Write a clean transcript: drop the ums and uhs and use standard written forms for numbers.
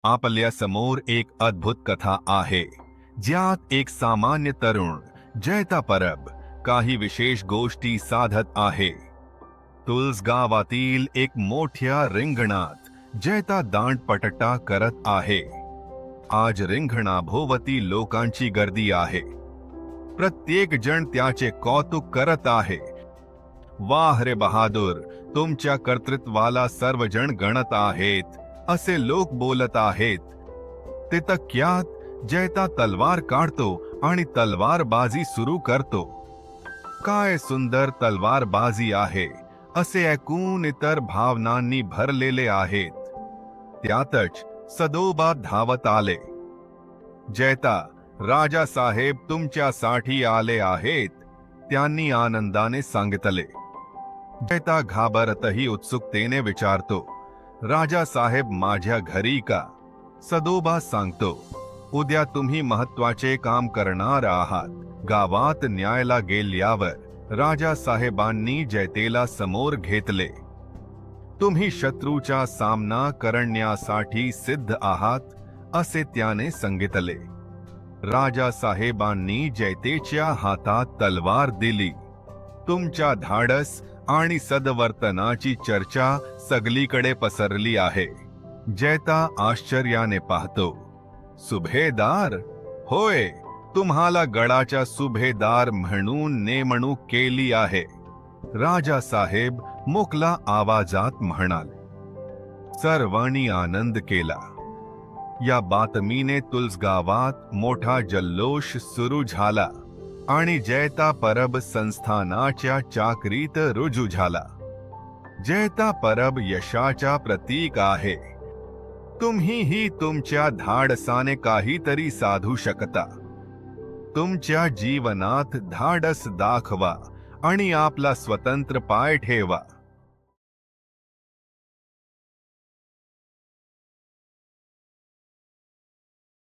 आपल्या समोर एक अद्भुत कथा आहे, ज्यात एक सामान्य तरुण जैता परब काही विशेष गोष्टी साधत आहे. तुळस गावातील एक मोठ्या रिंगणात जैता दांडपट्टा करत आहे. आज रिंगणाभोवती लोकांची गर्दी आहे. प्रत्येक जण त्याचे कौतुक करत आहे. वाह रे बहादूर, तुमच्या कर्तृत्वाला सर्वजण गणत आहेत, असे लोक बोलत आहेत. ते तक्यात जैता तलवार काढतो आणि तलवारबाजी सुरू करतो. काय सुंदर तलवारबाजी आहे, असे ऐकून इतर भावनांनी भरलेले आहेत. त्यातच सदोबा धावत आले. जैता, राजासाहेब तुमच्यासाठी आले आहेत, त्यांनी आनंदाने सांगितले. जैता घाबरतही उत्सुकतेने विचारतो, राजासाहेब माझ्या घरी का? सदोबा सांगतो, उद्या तुम्ही महत्वाचे काम करणार आहात. गावात न्यायला गेल्यावर राजासाहेबांनी जैतेला समोर घेतले. तुम्ही शत्रूचा सामना करण्यासाठी सिद्ध आहात, असे त्याने सांगितले. राजासाहेबांनी जैतेच्या हातात तलवार दिली. तुमच्या धाडस आणि सद्वर्तनाची चर्चा सगळीकडे पसरली आहे. जैता आश्चर्याने पाहतो. सुभेदार? होय, तुम्हाला गडाच्या सुभेदार म्हणून नेमणूक केली आहे, राजासाहेब मोकला आवाजात म्हणाले. सर्वांनी आनंद केला. या बातमीने तुळस गावात मोठा जल्लोष सुरू झाला आणि जैता परब संस्थानाच्या चाकरीत रुजू झाला. जैता परब यशाचा प्रतीक आहे. तुम्हीही तुमच्या धाडसाने काहीतरी साधू शकता. तुमच्या जीवनात धाडस दाखवा आणि आपला स्वतंत्र पाय ठेवा.